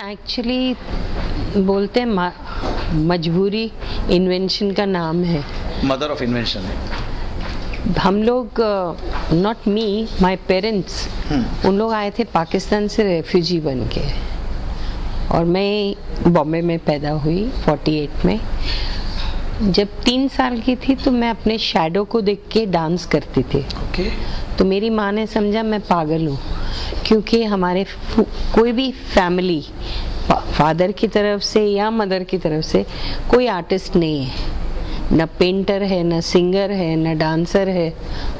Actually बोलते हैं मजबूरी इन्वेंशन का नाम है। मदर ऑफ इन्वेंशन है। हम लोग नॉट मी, माय पेरेंट्स, उन लोग आए थे पाकिस्तान से रेफ्यूजी बन के, और मैं बॉम्बे में पैदा हुई 48 में। जब 3 साल की थी तो मैं अपने शैडो को देख के डांस करती थी। ओके। तो मेरी माँ ने समझा मैं पागल हूँ, क्योंकि हमारे कोई भी फैमिली फादर की तरफ से या मदर की तरफ से कोई आर्टिस्ट नहीं है, न पेंटर है, न सिंगर है, न डांसर है,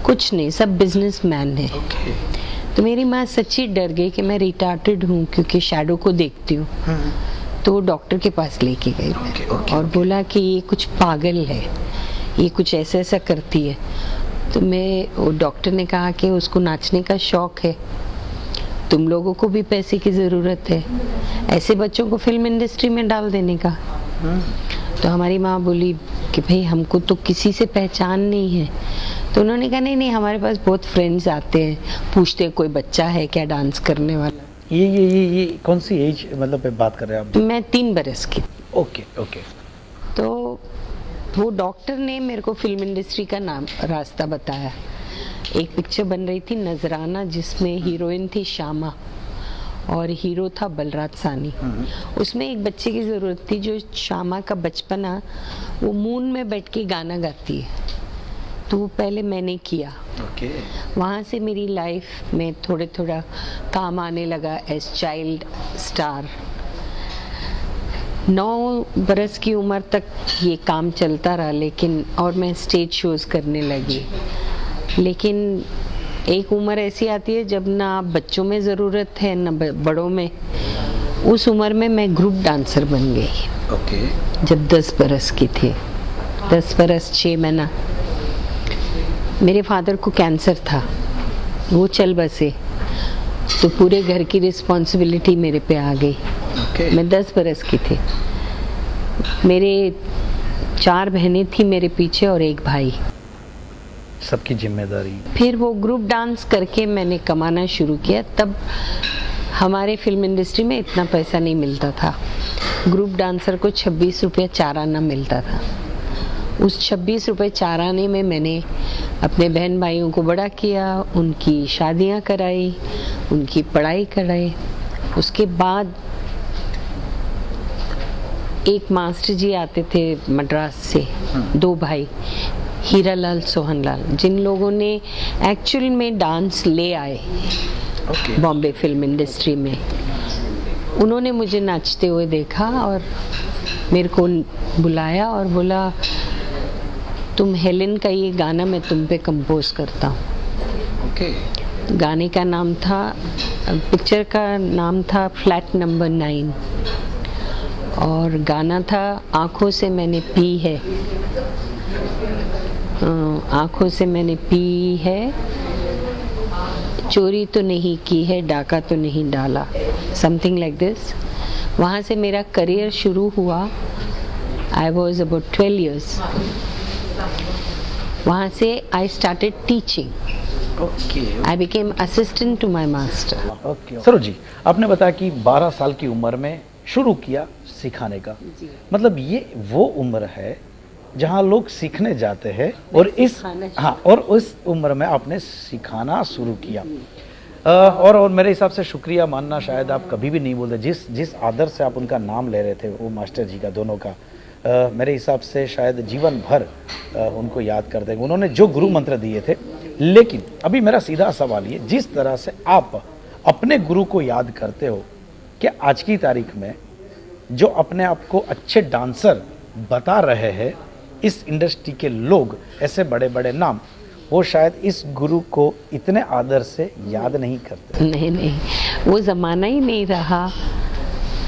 कुछ नहीं, सब बिजनेसमैन है। ओके। तो मेरी माँ सच्ची डर गई कि मैं रिटार्टेड हूँ, क्योंकि शैडो को देखती हूँ। तो वो डॉक्टर के पास लेके गई और बोला कि ये कुछ पागल है, ये कुछ ऐसा ऐसा करती है। तो वो डॉक्टर ने कहा कि उसको नाचने का शौक है, तुम लोगों को भी पैसे की ज़रूरत है, ऐसे बच्चों को फिल्म इंडस्ट्री में डाल देने का। तो हमारी माँ बोली कि भाई हमको तो किसी से पहचान नहीं है। तो उन्होंने कहा नहीं नहीं, हमारे पास बहुत फ्रेंड्स आते हैं, पूछते हैं कोई बच्चा है क्या डांस करने वाला। ये कौन सी एज मतलब बात कर रहे हैं आप? मैं 3 बरस की। Okay okay. तो वो डॉक्टर ने मेरे को फिल्म इंडस्ट्री का रास्ता बताया। एक पिक्चर बन रही थी नजराना, जिसमें हीरोइन थी श्यामा और हीरो था बलराज सानी। उसमें एक बच्चे की ज़रूरत थी, जो श्यामा का बचपना वो मून में बैठ के गाना गाती है। तो वो पहले मैंने किया। ओके। वहाँ से मेरी लाइफ में थोड़ा काम आने लगा एज चाइल्ड स्टार। 9 बरस की उम्र तक ये काम चलता रहा, लेकिन और मैं स्टेज शोज करने लगी। लेकिन एक उम्र ऐसी आती है जब ना बच्चों में ज़रूरत है ना बड़ों में। उस उम्र में मैं ग्रुप डांसर बन गई। ओके। जब 10 बरस की थी, 10 बरस 6 महीना। मेरे फादर को कैंसर था, वो चल बसे, तो पूरे घर की रिस्पॉन्सिबिलिटी मेरे पे आ गई। ओके। मैं 10 बरस की थी। मेरे 4 बहनें थी मेरे पीछे और एक भाई। सबकी जिम्मेदारी। फिर वो ग्रुप डांस करके मैंने कमाना शुरू किया। तब हमारे फिल्म इंडस्ट्री में इतना पैसा नहीं मिलता था। ग्रुप डांसर को 26 रुपये 4 आना मिलता था। उस 26 रुपये 4 आने में मैंने अपने बहन भाइयों को बड़ा किया, उनकी शादियां कराई, उनकी पढ़ाई कराई। उसके बाद एक मास्टर जी आते थे मद्रास से, 2 भाई, हीरालाल सोहनलाल, जिन लोगों ने एक्चुअल में डांस ले आए बॉम्बे फिल्म इंडस्ट्री में। उन्होंने मुझे नाचते हुए देखा और मेरे को बुलाया और बोला तुम हेलेन का ये गाना मैं तुम पे कंपोज करता हूँ। ओके। गाने का नाम था, पिक्चर का नाम था फ्लैट नंबर 9 और गाना था आँखों से मैंने पी है, आँखों से मैंने पी है, चोरी तो नहीं की है, डाका तो नहीं डाला, समथिंग लाइक दिस। वहाँ से मेरा करियर शुरू हुआ। I was about 12 years। वहाँ से I started teaching. I became assistant to my master. Okay. Saroj ji, आपने बताया कि 12 साल की उम्र में शुरू किया सिखाने का। मतलब ये वो उम्र है जहाँ लोग सीखने जाते हैं और और उस उम्र में आपने सिखाना शुरू किया। और मेरे हिसाब से शुक्रिया मानना शायद आप कभी भी नहीं बोलते। जिस आदर से आप उनका नाम ले रहे थे, वो मास्टर जी का, दोनों का, मेरे हिसाब से शायद जीवन भर उनको याद कर देंगे। उन्होंने जो गुरु मंत्र दिए थे। लेकिन अभी मेरा सीधा सवाल ये, जिस तरह से आप अपने गुरु को याद करते हो, क्या आज की तारीख में जो अपने आप को अच्छे डांसर बता रहे हैं इस इंडस्ट्री के लोग, ऐसे बड़े बड़े नाम, वो शायद इस गुरु को इतने आदर से याद नहीं करते? नहीं, वो ज़माना ही नहीं रहा।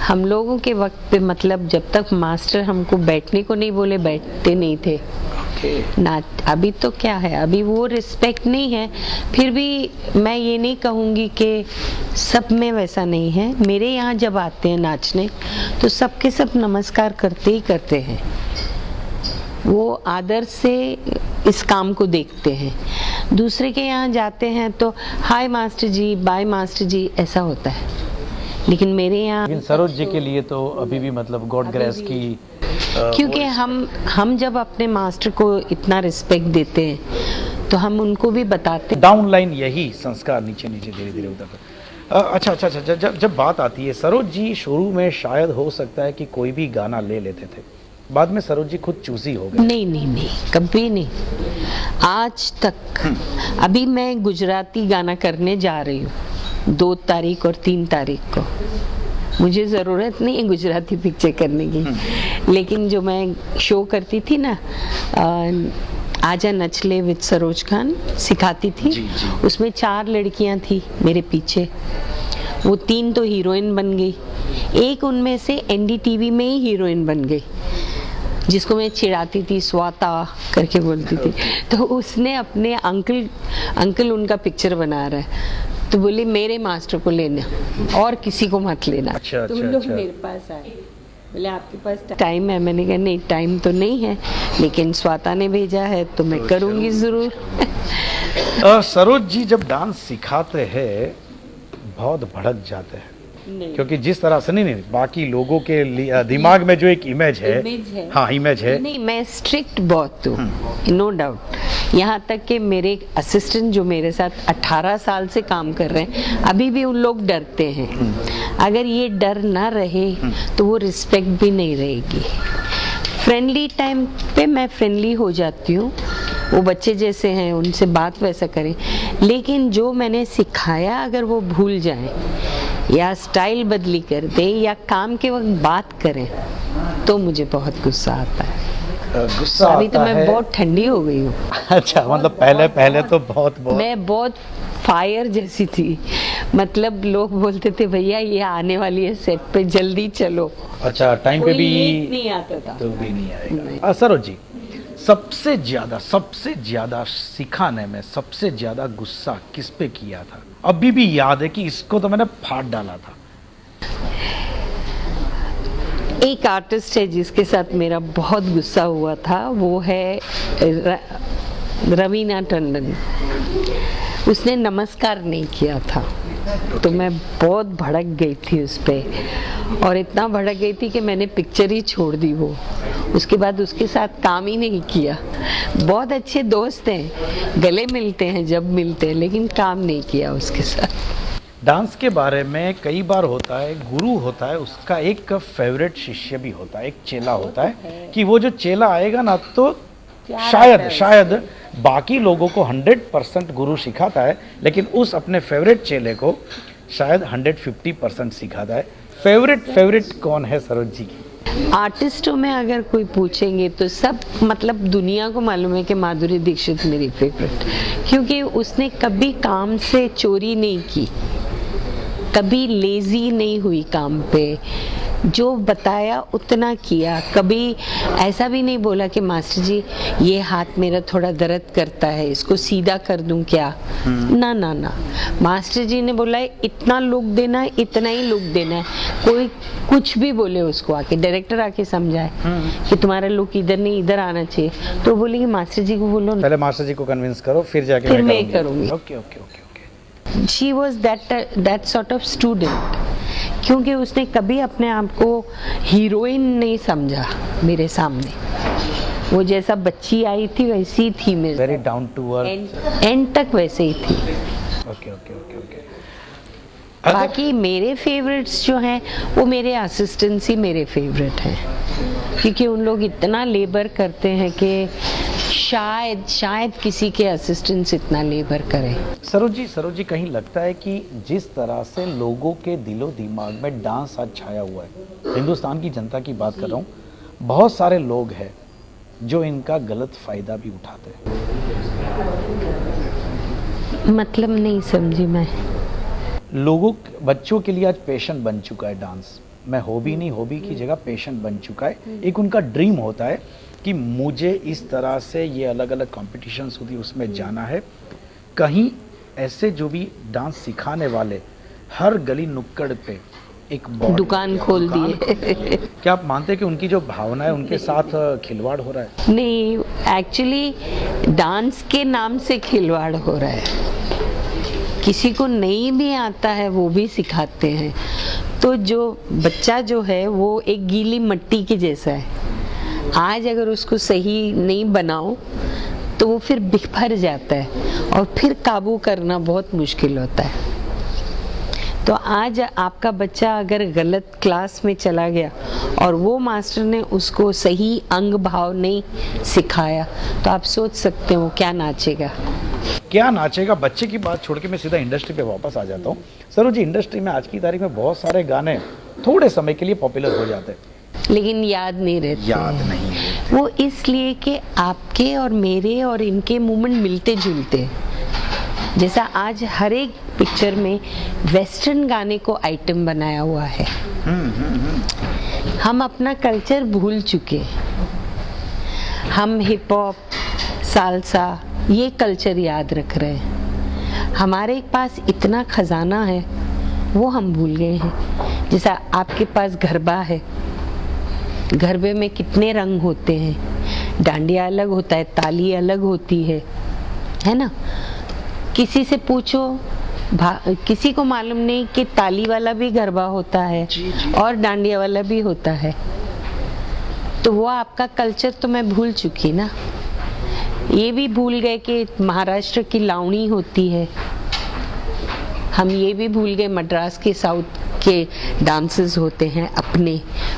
हम लोगों के वक्त पे, मतलब जब तक मास्टर हमको बैठने को नहीं बोले, बैठते नहीं थे ना। अभी तो क्या है, अभी वो रिस्पेक्ट नहीं है। फिर भी मैं ये नहीं कहूँगी कि सब में वैसा नहीं है। मेरे यहाँ जब आते हैं नाचने तो सबके सब नमस्कार करते ही करते हैं। वो आदर से इस काम को देखते हैं। दूसरे के यहाँ जाते हैं तो हाय मास्टर जी, बाय मास्टर जी, ऐसा होता है। लेकिन मेरे यहाँ लेकिन सरोज जी के लिए तो अभी भी मतलब गॉड ग्रेस की क्योंकि हम जब अपने मास्टर को इतना रिस्पेक्ट देते हैं तो हम उनको भी बताते हैं। डाउन लाइन यही संस्कार नीचे नीचे धीरे धीरे उतरता। अच्छा, जब बात आती है सरोज जी, शुरू में शायद हो सकता है कि कोई भी गाना ले लेते थे, बाद में सरोज जी खुद चूजी हो गए। नहीं, कभी नहीं, आज तक। अभी मैं गुजराती गाना करने जा रही हूँ 2 तारीख और 3 तारीख को। मुझे ज़रूरत नहीं है गुजराती पिक्चर करने की, लेकिन जो मैं शो करती थी ना, आजा नचले विद सरोज खान सिखाती थी, जी। उसमें 4 लड़कियां थी मेरे पीछे। वो 3 तो हीरोइन बन गई, एक उनमें से एनडीटीवी में ही हीरोइन बन गई, जिसको मैं चिढ़ाती थी, स्वाता करके बोलती थी। तो उसने अपने अंकल उनका पिक्चर बना रहा है, तो बोली मेरे मास्टर को लेना और किसी को मत लेना। अच्छा, तो उन लोग मेरे पास आए, बोले आपके पास टाइम है? मैंने कहा नहीं, टाइम तो नहीं है, लेकिन स्वाता ने भेजा है तो मैं करूँगी ज़रूर। सरोज जी जब डांस सिखाते हैं बहुत भड़क जाते हैं, क्योंकि जिस तरह से नहीं बाकी लोगों के दिमाग में जो एक इमेज है। हाँ, इमेज है। नहीं, मैं स्ट्रिक्ट बहुत हूँ, नो डाउट। यहाँ तक कि मेरे असिस्टेंट जो मेरे साथ 18 साल से काम कर रहे हैं, अभी भी उन लोग डरते हैं। अगर ये डर ना रहे तो वो रिस्पेक्ट भी नहीं रहेगी। फ्रेंडली टाइम पे मैं फ्रेंडली हो जाती हूँ, वो बच्चे जैसे हैं उनसे बात वैसा करें, लेकिन जो मैंने सिखाया अगर वो भूल जाएं या स्टाइल बदली कर दें या काम के वक्त बात करें तो मुझे बहुत गुस्सा आता है। गुस्सा अभी तो आता मैं है। बहुत ठंडी हो गई हूँ। अच्छा, मतलब पहले तो बहुत मैं बहुत फायर जैसी थी, मतलब लोग बोलते थे भैया ये आने वाली है सेट पे, जल्दी चलो। अच्छा, टाइम पे कोई भी लेट नहीं आता था। तो भी नहीं आएगा। सरोज जी, सबसे ज्यादा सिखाने में सबसे ज्यादा गुस्सा किस पे किया था? अभी भी याद है कि इसको तो मैंने फाड़ डाला था। एक आर्टिस्ट है जिसके साथ मेरा बहुत गुस्सा हुआ था, वो है रवीना टंडन। उसने नमस्कार नहीं किया था, तो मैं बहुत भड़क गई थी उस पे, और इतना भड़क गई थी कि मैंने पिक्चर ही छोड़ दी वो। उसके बाद उसके साथ काम ही नहीं किया। बहुत अच्छे दोस्त हैं, गले मिलते हैं जब मिलते हैं, लेकिन काम नहीं किया उसके साथ। डांस के बारे में कई बार होता है, गुरु होता है, उसका एक फेवरेट शिष्य भी होता है, एक चेला होता है कि वो जो चेला आएगा ना तो शायद बाकी लोगों को 100% गुरु सिखाता है, लेकिन उस अपने फेवरेट चेले को शायद 150% सिखाता है। फेवरेट कौन है सरोज जी की? आर्टिस्टों में अगर कोई पूछेंगे तो सब, मतलब दुनिया को मालूम है कि माधुरी दीक्षित मेरी फेवरेट, क्योंकि उसने कभी काम से चोरी नहीं की, कभी लेजी नहीं हुई काम पे, जो बताया उतना किया। कभी ऐसा भी नहीं बोला कि मास्टर जी ये हाथ मेरा थोड़ा दर्द करता है, इसको सीधा कर दूं क्या? ना, मास्टर जी ने बोला है इतना लुक देना है, इतना ही लुक देना है। कोई कुछ भी बोले उसको, आके डायरेक्टर आके समझाए कि तुम्हारा लुक इधर नहीं इधर आना चाहिए, तो बोले कि मास्टर जी को बोलो, पहले मास्टर जी को कन्विंस करो, फिर जाके मैं करूँगी। Okay. She was that sort of student, क्योंकि उसने कभी अपने आप को हीरोइन नहीं समझा मेरे सामने। वो जैसा बच्ची आई थी वैसी थी मेरे, very down to earth, and तक वैसे ही थी। ओके। बाकी मेरे फेवरेट्स जो हैं वो मेरे असिस्टेंट्स ही मेरे फेवरेट हैं, क्योंकि उन लोग इतना लेबर करते हैं कि शायद किसी के असिस्टेंट्स इतना लेबर करें। सरोज जी कहीं लगता है कि जिस तरह से लोगों के दिलो दिमाग में डांस आज छाया हुआ है, हिंदुस्तान की जनता की बात कर रहा हूँ, बहुत सारे लोग हैं जो इनका गलत फायदा भी उठाते हैं। मतलब नहीं समझी मैं। बच्चों के लिए आज पैशन बन चुका है डांस, मैं हॉबी की जगह पैशन बन चुका है। एक उनका ड्रीम होता है कि मुझे इस तरह से ये अलग अलग कॉम्पिटिशन्स होती है उसमें जाना है। कहीं ऐसे जो भी डांस सिखाने वाले हर गली नुक्कड़ पे एक दुकान खोल दिए। क्या आप मानते हैं कि उनकी जो भावना है उनके साथ खिलवाड़ हो रहा है? नहीं, एक्चुअली डांस के नाम से खिलवाड़ हो रहा है। किसी को नहीं भी आता है वो भी सिखाते हैं, तो जो बच्चा जो है वो एक गीली मिट्टी के जैसा है। आज अगर उसको सही नहीं बनाओ तो वो फिर बिखर जाता है और फिर काबू करना बहुत मुश्किल होता है। तो आज आपका बच्चा अगर गलत क्लास में चला गया और वो मास्टर ने उसको सही अंग भाव नहीं सिखाया तो आप सोच सकते हो क्या नाचेगा। क्या नाचेगा। बच्चे की बात छोड़ के मैं सीधा इंडस्ट्री पे वापस आ जाता हूँ। सरोज जी, इंडस्ट्री में आज की तारीख में बहुत सारे गाने थोड़े समय के लिए पॉपुलर हो जाते हैं लेकिन याद नहीं रहते। याद नहीं रहते। वो इसलिए कि आपके और मेरे और इनके मूवमेंट मिलते जुलते। जैसा आज हर एक पिक्चर में वेस्टर्न गाने को आइटम बनाया हुआ है। हम अपना कल्चर भूल चुके। हम हिप हॉप, सालसा ये कल्चर याद रख रहे हैं। हमारे पास इतना खजाना है वो हम भूल गए हैं। जैसा आपके पास गरबा है, गरबे में कितने रंग होते हैं, डांडिया अलग होता है, ताली अलग होती है ना। किसी से पूछो, किसी को मालूम नहीं कि ताली वाला भी गरबा होता है और डांडिया वाला भी होता है। तो वो आपका कल्चर तो मैं भूल चुकी ना। ये भी भूल गए कि महाराष्ट्र की लावणी होती है। हम ये भी भूल गए मद्रास के साउथ के डांसेस होते हैं अपने,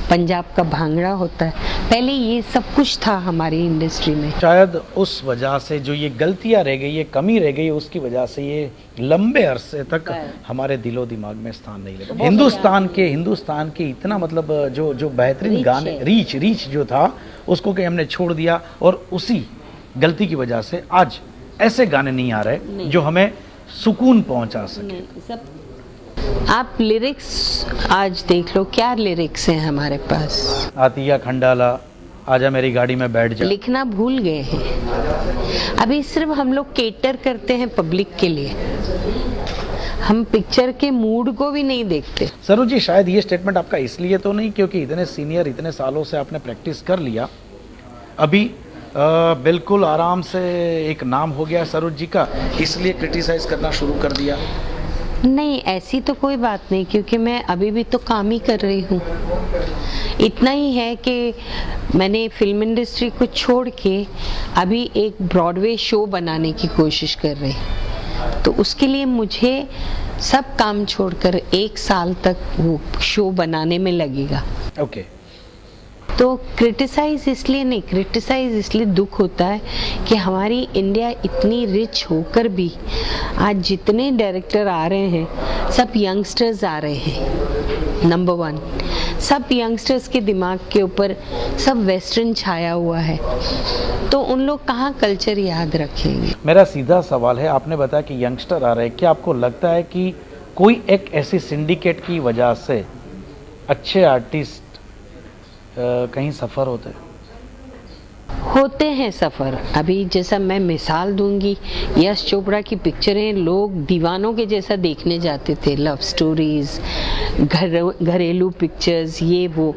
पंजाब का भांगड़ा होता है। पहले ये सब कुछ था हमारी इंडस्ट्री में। शायद उस वजह से जो ये गलतियां रह गई, ये कमी रह गई, उसकी वजह से ये लंबे अरसे तक हमारे दिलो दिमाग में स्थान नहीं लगा। हिंदुस्तान के इतना मतलब जो बेहतरीन गाने, रीच जो था उसको कि हमने छोड़ दिया और उसी गलती की वजह से आज ऐसे गाने नहीं आ रहे जो हमें सुकून पहुंचा सके। आप लिरिक्स आज देख लो, क्या लिरिक्स हैं हमारे पास। आतिया खंडाला, आजा मेरी गाड़ी में बैठ जा, लिखना भूल गए हैं। अभी सिर्फ हम लोग केटर करते हैं पब्लिक के लिए, हम पिक्चर के मूड को भी नहीं देखते। सरोज जी, शायद ये स्टेटमेंट आपका इसलिए तो नहीं क्योंकि इतने सीनियर, इतने सालों से आपने प्रैक्टिस कर लिया, अभी बिल्कुल आराम से एक नाम हो गया सरोज जी का, इसलिए क्रिटिसाइज करना शुरू कर दिया? नहीं, ऐसी तो कोई बात नहीं, क्योंकि मैं अभी भी तो काम ही कर रही हूँ। इतना ही है कि मैंने फिल्म इंडस्ट्री को छोड़ के अभी एक ब्रॉडवे शो बनाने की कोशिश कर रही, तो उसके लिए मुझे सब काम छोड़कर 1 साल तक वो शो बनाने में लगेगा। ओके। तो क्रिटिसाइज इसलिए दुख होता है कि हमारी इंडिया इतनी रिच होकर भी आज जितने डायरेक्टर आ रहे हैं सब यंगस्टर्स आ रहे हैं। नंबर 1, सब यंगस्टर्स के दिमाग के ऊपर सब वेस्टर्न छाया हुआ है, तो उन लोग कहाँ कल्चर याद रखेंगे। मेरा सीधा सवाल है, आपने बताया कि यंगस्टर आ रहे हैं, क्या आपको लगता है कि कोई एक ऐसी सिंडिकेट की वजह से अच्छे आर्टिस्ट कहीं सफ़र होते हैं सफ़र। अभी जैसा मैं मिसाल दूंगी, यश चोपड़ा की पिक्चरें लोग दीवानों के जैसा देखने जाते थे, लव स्टोरीज, घरेलू पिक्चर्स, ये वो।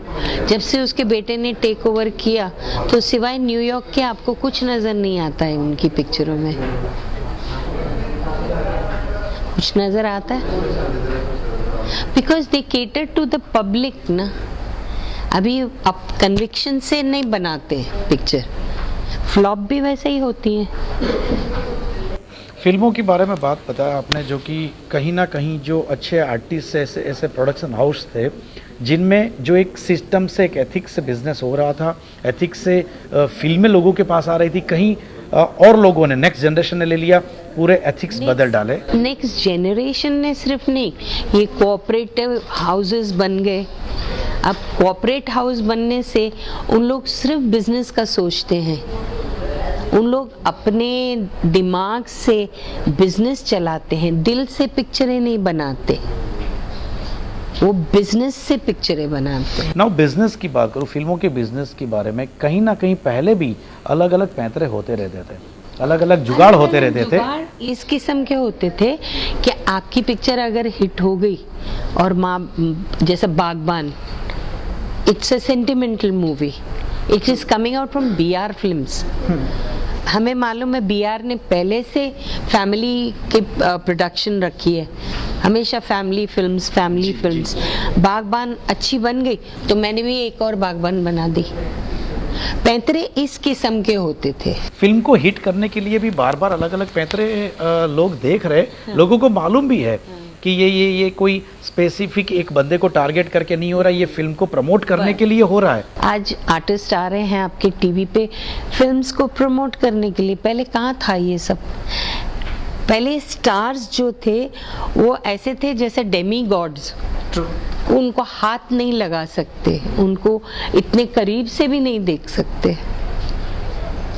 जब से उसके बेटे ने टेक ओवर किया तो सिवाय न्यूयॉर्क के आपको कुछ नज़र नहीं आता है उनकी पिक्चरों में। कुछ नज़र आता है because they cater to the public ना। अभी अब कन्विक्शन से नहीं बनाते पिक्चर, फ्लॉप भी वैसे ही होती हैं। फिल्मों के बारे में बात बताया आपने, जो कि कहीं ना कहीं जो अच्छे आर्टिस्ट ऐसे प्रोडक्शन हाउस थे जिनमें जो एक सिस्टम से, एक एथिक्स से बिजनेस हो रहा था, एथिक्स से फिल्में लोगों के पास आ रही थी, कहीं और लोगों ने, नेक्स्ट जनरेशन ने ले लिया, पूरे एथिक्स बदल डाले। नेक्स्ट जनरेशन ने सिर्फ नहीं, ये कोऑपरेटिव हाउसेस बन गए। अब कोऑपरेट हाउस बनने से उन लोग सिर्फ बिजनेस का सोचते हैं, उन लोग अपने दिमाग से बिजनेस चलाते हैं, दिल से पिक्चरें नहीं बनाते, वो बिजनेस से पिक्चरें बनाते हैं। नाउ बिजनेस की बात करूँ, फिल्मों के बिजनेस के बारे में कहीं ना कहीं पहले भी अलग अलग पैंतरे होते रहते थे, अलग अलग जुगाड़ होते रहते थे। इस किस्म के होते थे कि आपकी पिक्चर अगर हिट हो गई और जैसे बागबान, it's a sentimental movie, it is coming out from BR films. हमें मालूम है BR ने पहले से फैमिली की प्रोडक्शन रखी है, हमेशा फैमिली फिल्म्स। बागबान अच्छी बन गई तो मैंने भी एक और बागबान बना दी। पैंतरे इस किस्म के होते थे। फिल्म को हिट करने के लिए भी बार बार अलग अलग पैंतरे लोग देख रहे, लोगों को मालूम भी है कि ये कोई स्पेसिफिक एक बंदे को टारगेट करके नहीं हो रहा, ये फिल्म को प्रमोट करने के लिए हो रहा है। आज आर्टिस्ट आ रहे हैं आपके टीवी पे फिल्म्स को प्रमोट करने के लिए। पहले कहाँ था ये सब? पहले स्टार्स जो थे वो ऐसे थे जैसे डेमी गॉड्स, उनको हाथ नहीं लगा सकते, उनको इतने करीब से भी नहीं देख सकते,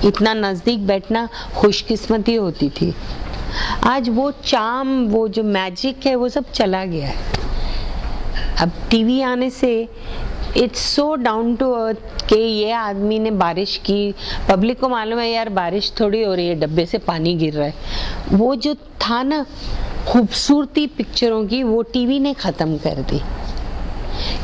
इतना नजदीक बैठना खुशकिस्मती होती थी। आज वो चार्म, वो जो मैजिक है वो सब चला गया है। अब टीवी आने से it's so down to earth कि ये आदमी ने बारिश की, पब्लिक को मालूम है यार बारिश थोड़ी हो रही है, डब्बे से पानी गिर रहा है। वो जो था ना खूबसूरती पिक्चरों की, वो टीवी ने ख़त्म कर दी।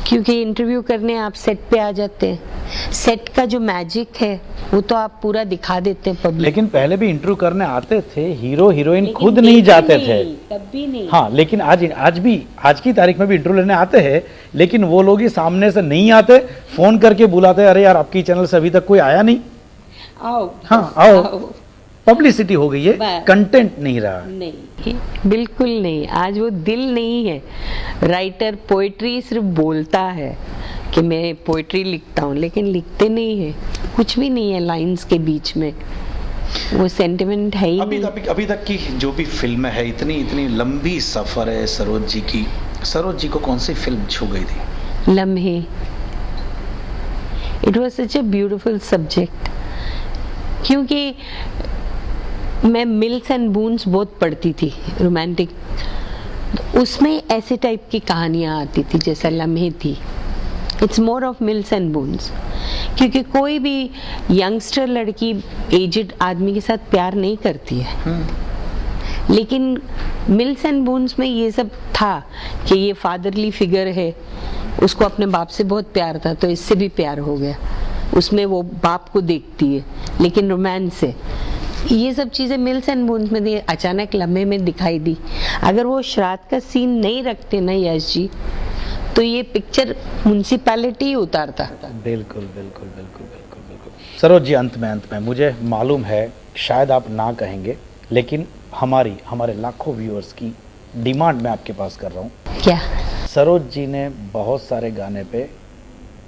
क्योंकि इंटरव्यू करने आप सेट पे आ जाते हैं, सेट का जो मैजिक है वो तो आप पूरा दिखा देते हैं पब्लिक। लेकिन पहले भी इंटरव्यू करने आते थे, हीरो हीरोइन खुद नहीं जाते थे, तब भी नहीं। हाँ, लेकिन आज की तारीख में भी इंटरव्यू लेने आते हैं, लेकिन वो लोग ही सामने से नहीं आते, फोन करके बुलाते, अरे यार आपकी चैनल से अभी तक कोई आया नहीं, आओ। हाँ आओ। पब्लिसिटी हो गई है, कंटेंट नहीं रहा। नहीं, बिल्कुल नहीं। आज वो दिल नहीं है। राइटर पोएट्री सिर्फ बोलता है कि मैं पोएट्री लिखता हूँ, लेकिन लिखते नहीं है, कुछ भी नहीं है लाइंस के बीच में, वो सेंटिमेंट है ही नहीं। अभी तक की जो भी फिल्म है, इतनी लंबी सफर है सरोज जी की। सरोज जी को कौन सी फिल्म छू गई थी? लम्हे। It was such a beautiful subject, क्योंकि मैं मिल्स एंड बून्स बहुत पढ़ती थी, रोमांटिक, उसमें ऐसे टाइप की कहानियाँ आती थी जैसा लम्हे थी। It's more of mills and Boons, क्योंकि कोई भी यंगस्टर लड़की एजेड आदमी के साथ प्यार नहीं करती है। लेकिन मिल्स एंड बून्स में ये सब था कि ये फादरली फिगर है, उसको अपने बाप से बहुत प्यार था तो इससे भी प्यार हो गया, उसमें वो बाप को देखती है, लेकिन रोमांस है। ये सब चीज़ें मिल्स एंड बून्स में दी, अचानक लम्हे में दिखाई दी। अगर वो श्राद्ध का सीन नहीं रखते ना यश जी, तो ये पिक्चर म्युनिसिपैलिटी उतारता। बिल्कुल बिल्कुल बिल्कुल बिल्कुल बिल्कुल। सरोज जी, अंत में मुझे मालूम है शायद आप ना कहेंगे, लेकिन हमारे लाखों व्यूअर्स की डिमांड मैं आपके पास कर रहा हूँ। क्या? सरोज जी ने बहुत सारे गाने पे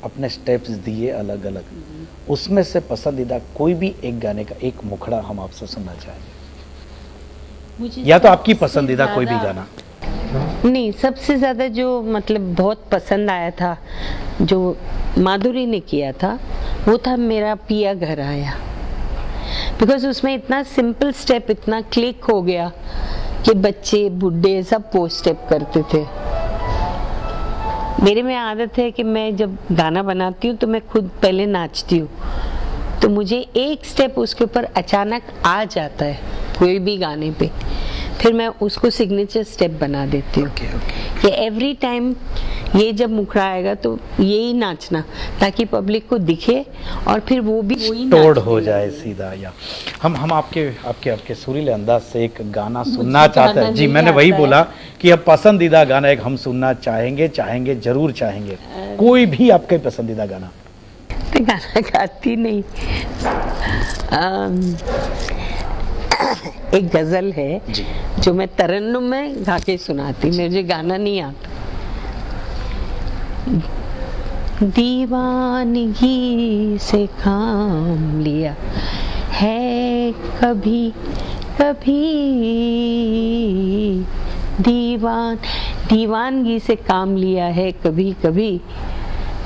अपने स्टेप्स दिए अलग अलग, उसमें से पसंदीदा कोई भी एक गाने का एक मुखड़ा हम आपसे सुनना चाहेंगे, या तो आपकी पसंदीदा कोई भी गाना। नहीं, सबसे ज्यादा जो मतलब बहुत पसंद आया था, जो माधुरी ने किया था, वो था मेरा पिया घर आया। बिकॉज उसमें इतना सिंपल स्टेप इतना क्लिक हो गया कि बच्चे बुढ़े सब वो स्टेप करते थे। मेरे में आदत है कि मैं जब गाना बनाती हूँ तो मैं खुद पहले नाचती हूँ, तो मुझे एक स्टेप उसके ऊपर अचानक आ जाता है कोई भी गाने पे, फिर मैं उसको सिग्नेचर स्टेप बना देती हूँ कि एवरी टाइम ये जब मुखड़ा आएगा तो यही नाचना, ताकि पब्लिक को दिखे और फिर वो भी तोड़ हो जाए सीधा। या हम आपके सुरीले अंदाज से एक गाना सुनना चाहते हैं। जी, मैंने वही बोला कि अब पसंदीदा गाना एक हम सुनना चाहेंगे, जरूर चाहेंगे। कोई भी आपके पसंदीदा गाना? तो गाना गाती नहीं, एक गजल है जी, जो मैं तरन्नुम में गा के सुनाती, मुझे गाना नहीं आता। दीवानगी से काम लिया है कभी कभी, दीवानगी से काम लिया है कभी कभी,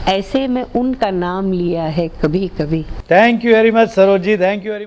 ऐसे में उनका नाम लिया है कभी कभी। Thank you very much Saroj ji, thank you very